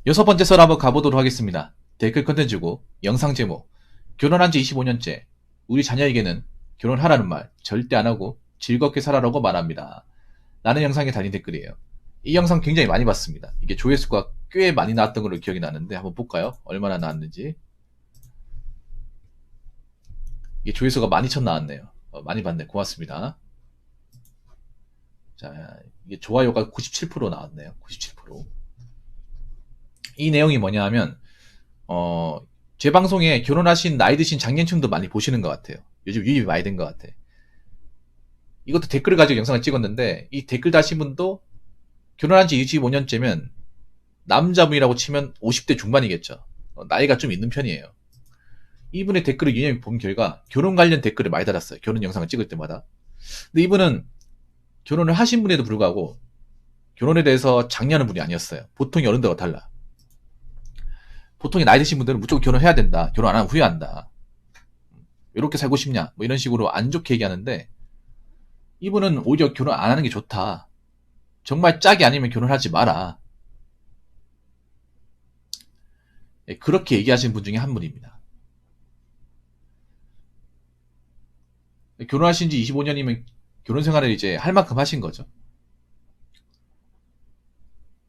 여섯 번째 썰 한번 가보도록 하겠습니다. 댓글 컨텐츠고 영상 제목 결혼한 지 25년째 우리 자녀에게는 결혼하라는 말 절대 안 하고 즐겁게 살아라고 말합니다. 라는 영상에 달린 댓글이에요. 이 영상 굉장히 많이 봤습니다. 이게 조회수가 꽤 많이 나왔던 걸로 기억이 나는데 한번 볼까요? 얼마나 나왔는지. 이게 조회수가 12,000 나왔네요. 많이 봤네. 고맙습니다. 자, 이게 좋아요가 97% 나왔네요. 97%. 이 내용이 뭐냐 하면 제 방송에 결혼하신 나이 드신 장년층도 많이 보시는 것 같아요. 요즘 유입이 많이 된 것 같아. 이것도 댓글을 가지고 영상을 찍었는데 이 댓글 다신 분도 결혼한 지 25년째면 남자분이라고 치면 50대 중반이겠죠. 나이가 좀 있는 편이에요. 이분의 댓글을 유념해 본 결과 결혼 관련 댓글을 많이 달았어요. 결혼 영상을 찍을 때마다. 근데 이분은 결혼을 하신 분에도 불구하고 결혼에 대해서 장려하는 분이 아니었어요. 보통의 어른들과 달라. 보통의 나이 드신 분들은 무조건 결혼해야 된다. 결혼 안 하면 후회한다. 이렇게 살고 싶냐? 뭐 이런 식으로 안 좋게 얘기하는데 이분은 오히려 결혼 안 하는 게 좋다. 정말 짝이 아니면 결혼하지 마라. 그렇게 얘기하시는 분 중에 한 분입니다. 결혼하신 지 25년이면 결혼 생활을 이제 할 만큼 하신 거죠.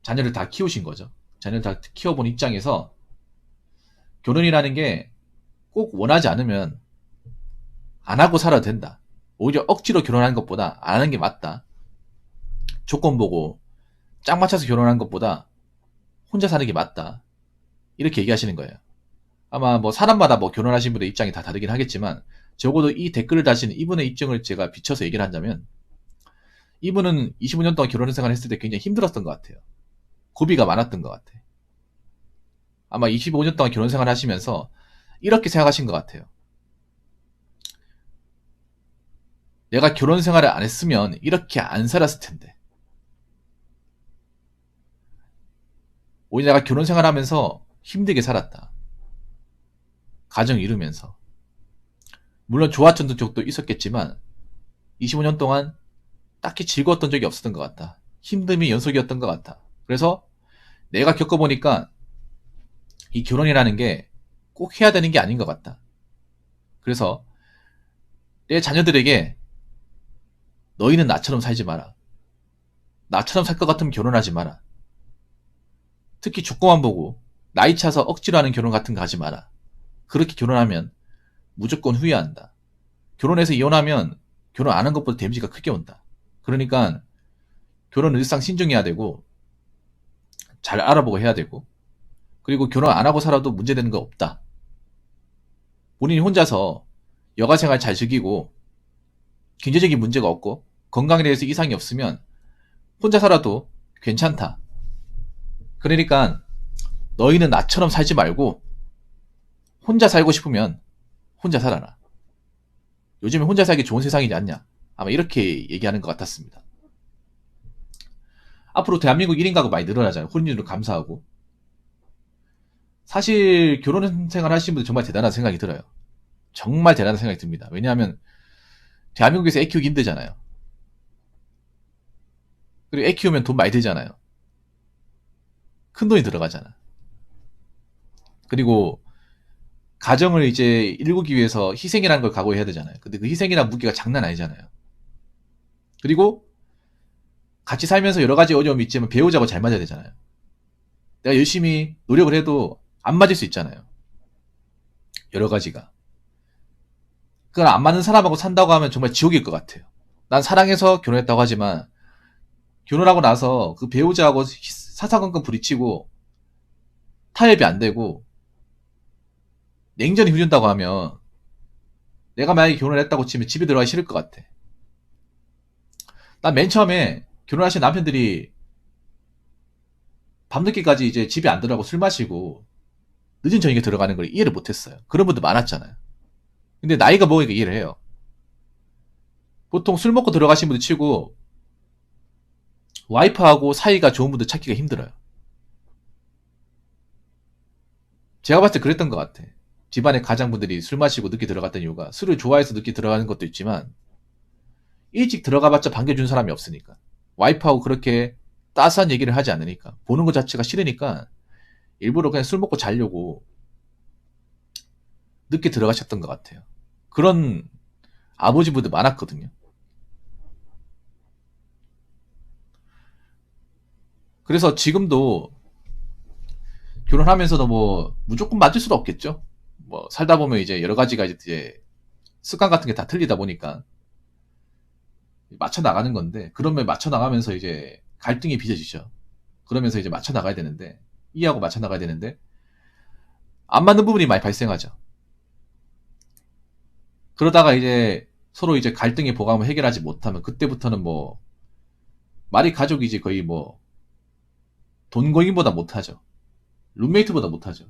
자녀를 다 키우신 거죠. 자녀를 다 키워본 입장에서 결혼이라는 게 꼭 원하지 않으면 안 하고 살아도 된다. 오히려 억지로 결혼하는 것보다 안 하는 게 맞다. 조건 보고 짝 맞춰서 결혼하는 것보다 혼자 사는 게 맞다. 이렇게 얘기하시는 거예요. 아마 뭐 사람마다 뭐 결혼하신 분의 입장이 다 다르긴 하겠지만 적어도 이 댓글을 다시는 이분의 입장을 제가 비춰서 얘기를 한다면 이분은 25년 동안 결혼 생활을 했을 때 굉장히 힘들었던 것 같아요. 고비가 많았던 것 같아. 아마 25년 동안 결혼 생활을 하시면서 이렇게 생각하신 것 같아요. 내가 결혼 생활을 안 했으면 이렇게 안 살았을 텐데. 오히려 내가 결혼 생활하면서 힘들게 살았다. 가정 이루면서. 물론 좋았던 적도 있었겠지만 25년 동안 딱히 즐거웠던 적이 없었던 것 같다. 힘듦이 연속이었던 것 같다. 그래서 내가 겪어보니까 이 결혼이라는 게 꼭 해야 되는 게 아닌 것 같다. 그래서 내 자녀들에게 너희는 나처럼 살지 마라. 나처럼 살 것 같으면 결혼하지 마라. 특히 조건만 보고 나이 차서 억지로 하는 결혼 같은 거 하지 마라. 그렇게 결혼하면 무조건 후회한다. 결혼해서 이혼하면 결혼 안 한 것보다 데미지가 크게 온다. 그러니까 결혼 일상 신중해야 되고 잘 알아보고 해야 되고 그리고 결혼 안 하고 살아도 문제되는 거 없다. 본인이 혼자서 여가생활 잘 즐기고 경제적인 문제가 없고 건강에 대해서 이상이 없으면 혼자 살아도 괜찮다. 그러니까 너희는 나처럼 살지 말고 혼자 살고 싶으면 혼자 살아라. 요즘에 혼자 살기 좋은 세상이지 않냐. 아마 이렇게 얘기하는 것 같았습니다. 앞으로 대한민국 1인 가구 많이 늘어나잖아요. 혼인으로 감사하고. 사실 결혼 생활 하시는 분들 정말 대단한 생각이 들어요. 정말 대단한 생각이 듭니다. 왜냐하면 대한민국에서 애 키우기 힘들잖아요. 그리고 애 키우면 돈 많이 들잖아요. 큰 돈이 들어가잖아. 그리고 가정을 이제 일구기 위해서 희생이라는 걸 각오해야 되잖아요. 근데 그 희생이란 무게가 장난 아니잖아요. 그리고 같이 살면서 여러 가지 어려움이 있지만 배우자고 잘 맞아야 되잖아요. 내가 열심히 노력을 해도 안 맞을 수 있잖아요. 여러 가지가. 그걸 안 맞는 사람하고 산다고 하면 정말 지옥일 것 같아요. 난 사랑해서 결혼했다고 하지만 결혼하고 나서 그 배우자하고 사사건건 부딪히고 타협이 안 되고 냉전이 흐른다고 하면 내가 만약에 결혼을 했다고 치면 집에 들어가기 싫을 것 같아. 난 맨 처음에 결혼하신 남편들이 밤늦게까지 이제 집에 안 들어가고 술 마시고 늦은 저녁에 들어가는 걸 이해를 못했어요. 그런 분들 많았잖아요. 근데 나이가 먹으니까 이해를 해요. 보통 술 먹고 들어가신 분들 치고 와이프하고 사이가 좋은 분들 찾기가 힘들어요. 제가 봤을 때 그랬던 것 같아. 집안의 가장분들이 술 마시고 늦게 들어갔던 이유가 술을 좋아해서 늦게 들어가는 것도 있지만 일찍 들어가봤자 반겨준 사람이 없으니까 와이프하고 그렇게 따스한 얘기를 하지 않으니까 보는 것 자체가 싫으니까 일부러 그냥 술 먹고 자려고 늦게 들어가셨던 것 같아요. 그런 아버지분들 많았거든요. 그래서 지금도 결혼하면서도 뭐 무조건 맞을 수도 없겠죠. 뭐 살다 보면 이제 여러 가지가 이제 습관 같은 게 다 틀리다 보니까 맞춰 나가는 건데, 그러면 맞춰 나가면서 이제 갈등이 빚어지죠. 그러면서 이제 맞춰 나가야 되는데, 이해하고 맞춰 나가야 되는데 안 맞는 부분이 많이 발생하죠. 그러다가 이제 서로 이제 갈등의 보강을 해결하지 못하면 그때부터는 뭐 말이 가족이지 거의 뭐 돈거인보다 못하죠. 룸메이트보다 못하죠.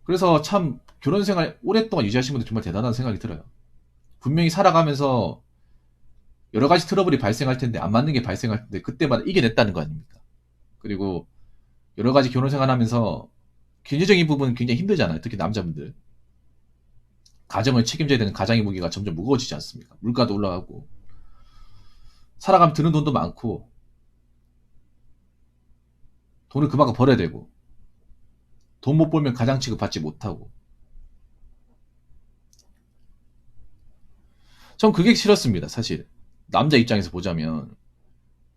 그래서 참 결혼 생활 오랫동안 유지하신 분들 정말 대단한 생각이 들어요. 분명히 살아가면서 여러 가지 트러블이 발생할 텐데, 안 맞는 게 발생할 텐데 그때마다 이겨냈다는 거 아닙니까? 그리고 여러 가지 결혼 생활하면서 경제적인 부분은 굉장히 힘들잖아요. 특히 남자분들. 가정을 책임져야 되는 가장의 무게가 점점 무거워지지 않습니까? 물가도 올라가고 살아가면 드는 돈도 많고 돈을 그만큼 벌어야 되고 돈 못 벌면 가장 취급받지 못하고. 전 그게 싫었습니다. 사실 남자 입장에서 보자면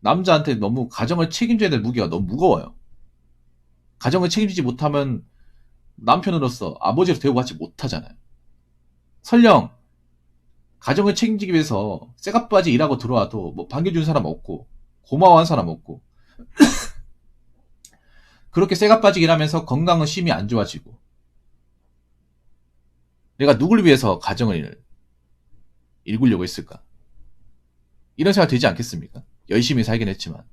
남자한테 너무 가정을 책임져야 될 무게가 너무 무거워요. 가정을 책임지지 못하면 남편으로서 아버지로 대우받지 못하잖아요. 설령 가정을 책임지기 위해서 쇠값바지 일하고 들어와도 뭐 반겨준 사람 없고 고마워한 사람 없고, 그렇게 쇠값바지 일하면서 건강은 심히 안 좋아지고, 내가 누굴 위해서 가정을 일구려고 했을까? 이런 생각 들지 않겠습니까? 열심히 살긴 했지만.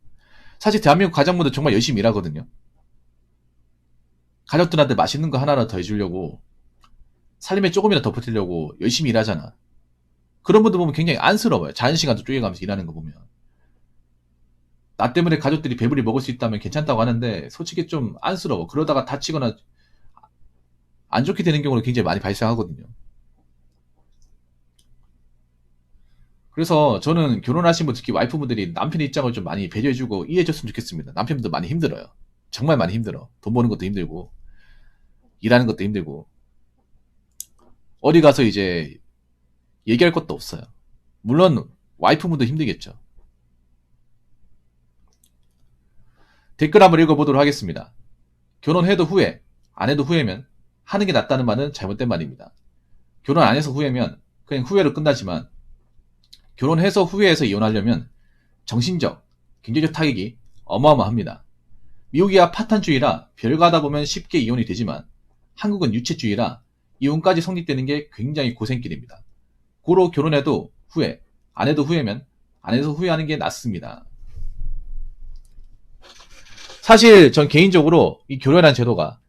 사실 대한민국 가장분들 정말 열심히 일하거든요. 가족들한테 맛있는 거 하나라도 더 해주려고, 살림에 조금이라도 더 보태려고 열심히 일하잖아. 그런 분들 보면 굉장히 안쓰러워요. 자연시간도 쪼개가면서 일하는 거 보면. 나 때문에 가족들이 배불리 먹을 수 있다면 괜찮다고 하는데 솔직히 좀 안쓰러워. 그러다가 다치거나 안 좋게 되는 경우는 굉장히 많이 발생하거든요. 그래서 저는 결혼하신 분, 특히 와이프분들이 남편의 입장을 좀 많이 배려해주고 이해해줬으면 좋겠습니다. 남편분도 많이 힘들어요. 정말 많이 힘들어. 돈 버는 것도 힘들고 일하는 것도 힘들고 어디 가서 이제 얘기할 것도 없어요. 물론 와이프분도 힘들겠죠. 댓글 한번 읽어보도록 하겠습니다. 결혼해도 후회, 안 해도 후회면 하는 게 낫다는 말은 잘못된 말입니다. 결혼 안 해서 후회면 그냥 후회로 끝나지만, 결혼해서 후회해서 이혼하려면 정신적, 경제적 타격이 어마어마합니다. 미국이야 파탄주의라 별거 하다 보면 쉽게 이혼이 되지만 한국은 유체주의라 이혼까지 성립되는 게 굉장히 고생길입니다. 고로 결혼해도 후회, 안 해도 후회면 안 해서 후회하는 게 낫습니다. 사실 전 개인적으로 이 결혼이라는 제도가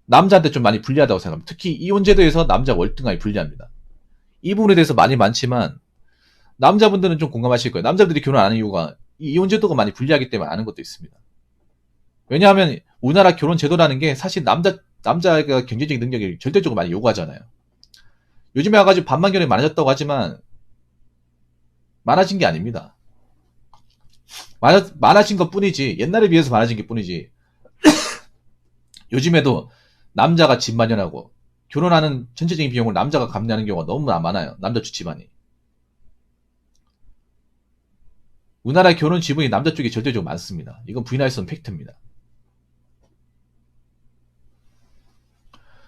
남자한테 좀 많이 불리하다고 생각합니다. 특히 이혼제도에서 남자 월등하게 불리합니다. 이 부분에 대해서 많이 많지만 남자분들은 좀 공감하실 거예요. 남자들이 결혼 안 하는 이유가 이 이혼제도가 많이 불리하기 때문에 아는 것도 있습니다. 왜냐하면 우리나라 결혼제도라는 게 사실 남자가 경제적인 능력이 절대적으로 많이 요구하잖아요. 요즘에 와가지고 반만 결혼이 많아졌다고 하지만 많아진 게 아닙니다. 많아진 것 뿐이지, 옛날에 비해서 많아진 게 뿐이지, 요즘에도 남자가 집 마련하고 결혼하는 전체적인 비용을 남자가 감내하는 경우가 너무 많아요. 남자 주 집안이. 우리나라의 결혼 지분이 남자 쪽이 절대적으로 많습니다. 이건 부인할 수 없는 팩트입니다.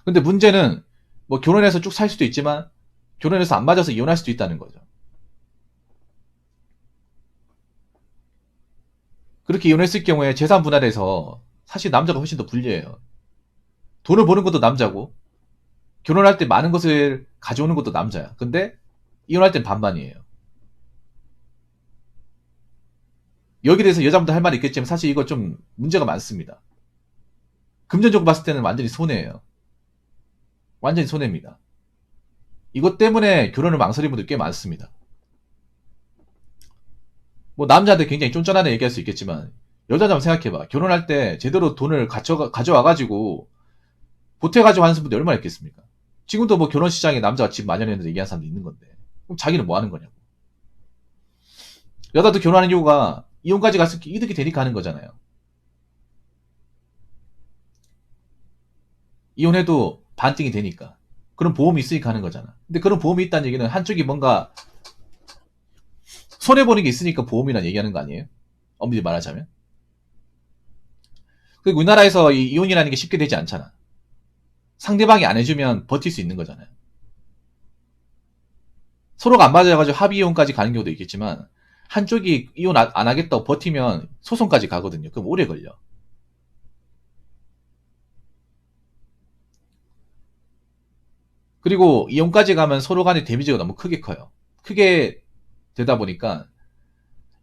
근데 문제는 뭐 결혼해서 쭉 살 수도 있지만 결혼해서 안 맞아서 이혼할 수도 있다는 거죠. 그렇게 이혼했을 경우에 재산 분할에서 사실 남자가 훨씬 더 불리해요. 돈을 버는 것도 남자고 결혼할 때 많은 것을 가져오는 것도 남자야. 근데 이혼할 땐 반반이에요. 여기에 대해서 여자분들 할 말이 있겠지만 사실 이거 좀 문제가 많습니다. 금전적으로 봤을 때는 완전히 손해예요. 완전히 손해입니다. 이것 때문에 결혼을 망설이는 분들 꽤 많습니다. 뭐 남자한테 굉장히 쫀쫀하네 얘기할 수 있겠지만 여자도 한번 생각해봐. 결혼할 때 제대로 돈을 가져와가지고 보태가지고 하는 분들이 얼마나 있겠습니까? 지금도 뭐 결혼 시장에 남자가 집 마련했는데 얘기하는 사람도 있는 건데 그럼 자기는 뭐 하는 거냐고. 여자도 결혼하는 이유가 이혼까지 갔을 때 이득이 되니까 하는 거잖아요. 이혼해도 반띵이 되니까. 그런 보험이 있으니까 하는 거잖아. 근데 그런 보험이 있다는 얘기는 한쪽이 뭔가 손해보는 게 있으니까 보험이란 얘기하는 거 아니에요? 엄밀히 말하자면. 그리고 우리나라에서 이 이혼이라는 게 쉽게 되지 않잖아. 상대방이 안 해주면 버틸 수 있는 거잖아요. 서로가 안 맞아가지고 합의 이혼까지 가는 경우도 있겠지만 한쪽이 이혼 안 하겠다고 버티면 소송까지 가거든요. 그럼 오래 걸려. 그리고 이혼까지 가면 서로 간의 데미지가 너무 크게 커요. 크게 되다 보니까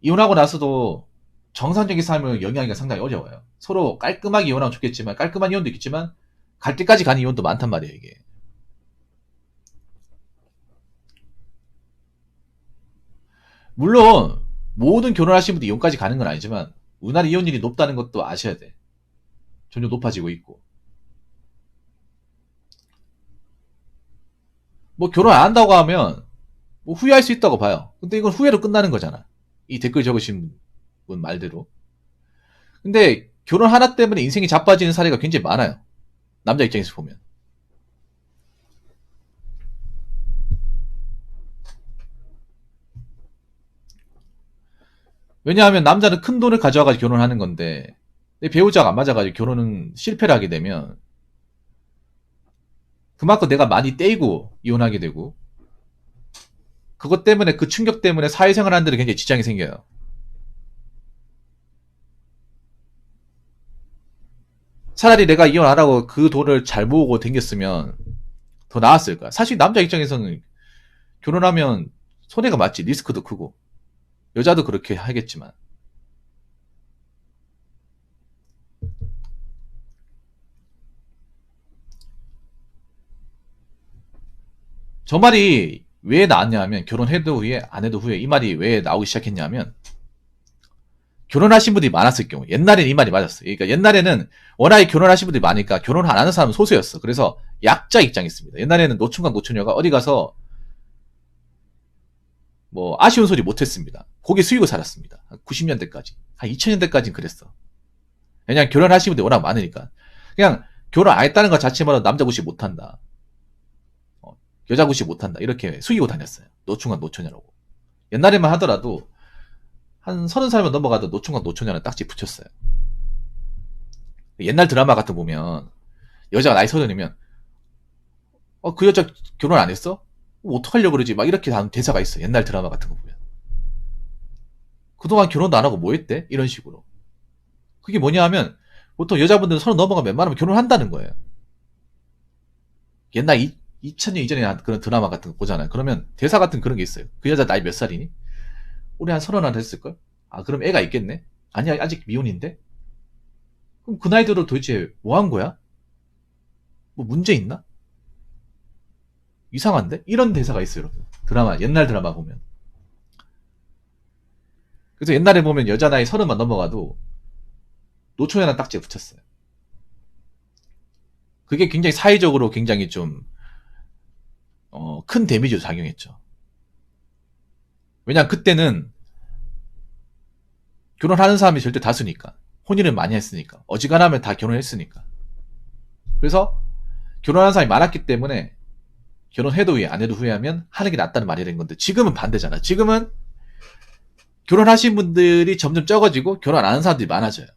이혼하고 나서도 정상적인 삶을 영위하기가 상당히 어려워요. 서로 깔끔하게 이혼하면 좋겠지만 깔끔한 이혼도 있겠지만 갈 때까지 가는 이혼도 많단 말이에요. 이게. 물론 모든 결혼하신 분들이 이혼까지 가는 건 아니지만 우리나라 이혼율이 높다는 것도 아셔야 돼. 점점 높아지고 있고. 뭐 결혼 안 한다고 하면 뭐 후회할 수 있다고 봐요. 근데 이건 후회로 끝나는 거잖아. 이 댓글 적으신 분 말대로. 근데 결혼 하나 때문에 인생이 자빠지는 사례가 굉장히 많아요. 남자 입장에서 보면. 왜냐하면 남자는 큰 돈을 가져와가지고 결혼하는 건데 내 배우자가 안 맞아가지고 결혼은 실패를 하게 되면 그만큼 내가 많이 떼이고 이혼하게 되고 그것 때문에 그 충격 때문에 사회생활 하는 데는 굉장히 지장이 생겨요. 차라리 내가 이혼 안 하고 그 돈을 잘 모으고 댕겼으면 더 나았을 거야. 사실 남자 입장에서는 결혼하면 손해가 맞지. 리스크도 크고. 여자도 그렇게 하겠지만. 저 말이 왜 나왔냐면 결혼해도 후에 안 해도 후에 이 말이 왜 나오기 시작했냐면 결혼하신 분들이 많았을 경우 옛날에는 이 말이 맞았어요. 그러니까 옛날에는 워낙에 결혼하신 분들이 많으니까 결혼 안 하는 사람은 소수였어. 그래서 약자 입장이었습니다. 옛날에는 노총각 노처녀가 어디 가서 뭐 아쉬운 소리 못했습니다. 고개 숙이고 살았습니다. 90년대까지. 한 2000년대까지는 그랬어. 왜냐면 결혼하신 분들이 워낙 많으니까. 그냥 결혼 안 했다는 것 자체만으로 남자 구시 못한다. 여자 구시 못한다. 이렇게 숙이고 다녔어요. 노총각 노처녀라고. 옛날에만 하더라도 한 30살만 넘어가도 노총각 노처녀는 딱지 붙였어요. 옛날 드라마 같은 거 보면 여자가 나이 30이면 그 여자 결혼 안 했어? 어떡하려고 그러지? 막 이렇게 하는 대사가 있어. 옛날 드라마 같은 거 보면. 그동안 결혼도 안 하고 뭐 했대? 이런 식으로. 그게 뭐냐 하면 보통 여자분들은 30 넘어가면 웬만하면 결혼한다는 거예요. 옛날 2000년 이전에 한 그런 드라마 같은 거 보잖아요. 그러면 대사 같은 그런 게 있어요. 그 여자 나이 몇 살이니? 우리 한 30 됐을걸? 아, 그럼 애가 있겠네? 아니야, 아직 미혼인데? 그럼 그 나이 들어 도대체 뭐 한 거야? 뭐 문제 있나? 이상한데? 이런 대사가 있어요, 여러분. 드라마, 옛날 드라마 보면. 그래서 옛날에 보면 여자 나이 30만 넘어가도 노처녀는 딱지에 붙였어요. 그게 굉장히 사회적으로 굉장히 좀, 큰 데미지로 작용했죠. 왜냐면 그때는 결혼하는 사람이 절대 다수니까. 혼인을 많이 했으니까. 어지간하면 다 결혼했으니까. 그래서 결혼하는 사람이 많았기 때문에 결혼해도 후회, 안 해도 후회하면 하는 게 낫다는 말이 된 건데 지금은 반대잖아. 지금은 결혼하신 분들이 점점 적어지고 결혼 안 하는 사람들이 많아져요.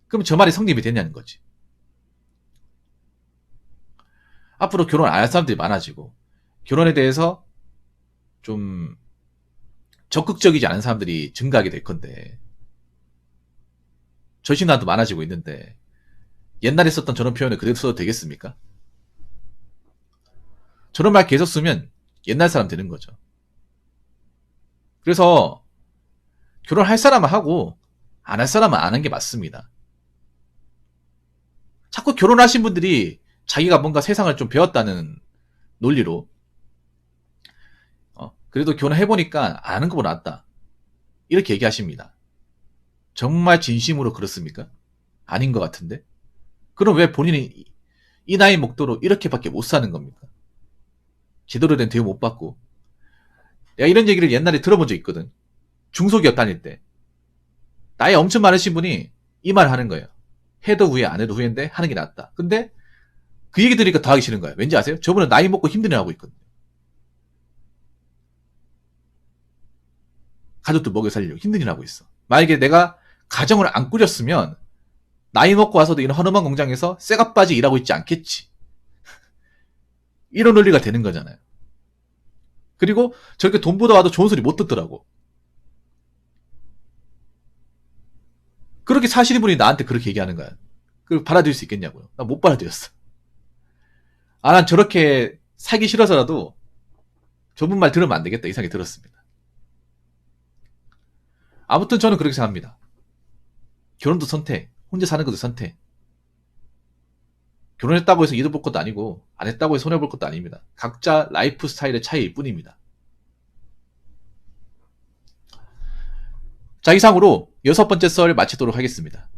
그럼 저 말이 성립이 되냐는 거지. 앞으로 결혼 안 할 사람들이 많아지고 결혼에 대해서 좀 적극적이지 않은 사람들이 증가하게 될 건데 저신화도 많아지고 있는데 옛날에 썼던 저런 표현을 그대로 써도 되겠습니까? 저런 말 계속 쓰면 옛날 사람 되는 거죠. 그래서 결혼할 사람은 하고 안 할 사람은 안 하는 게 맞습니다. 자꾸 결혼하신 분들이 자기가 뭔가 세상을 좀 배웠다는 논리로 그래도 결혼해보니까 안 하는 것보다 낫다. 이렇게 얘기하십니다. 정말 진심으로 그렇습니까? 아닌 것 같은데? 그럼 왜 본인이 이 나이 목도로 이렇게밖에 못 사는 겁니까? 제대로 된 대우 못 받고. 내가 이런 얘기를 옛날에 들어본 적 있거든. 중소기업 다닐 때. 나이 엄청 많으신 분이 이 말을 하는 거예요. 해도 후회, 안 해도 후회인데 하는 게 낫다. 근데 그 얘기 들으니까 더 하기 싫은 거예요. 왠지 아세요? 저분은 나이 먹고 힘든 일 하고 있거든요. 가족들 먹여 살리려고 힘든 일 하고 있어. 만약에 내가 가정을 안 꾸렸으면 나이 먹고 와서도 이런 허름한 공장에서 쇠가빠지 일하고 있지 않겠지. 이런 논리가 되는 거잖아요. 그리고 저렇게 돈 보다 와도 좋은 소리 못 듣더라고. 그렇게 사시는 분이 나한테 그렇게 얘기하는 거야. 그걸 받아들일 수 있겠냐고요. 나 못 받아들였어. 난 저렇게 살기 싫어서라도 저분 말 들으면 안 되겠다 이 생각이 들었습니다. 아무튼 저는 그렇게 생각합니다. 결혼도 선택, 혼자 사는 것도 선택. 결혼했다고 해서 이득 볼 것도 아니고 안 했다고 해서 손해볼 것도 아닙니다. 각자 라이프 스타일의 차이일 뿐입니다. 자, 이상으로 6번째 썰을 마치도록 하겠습니다.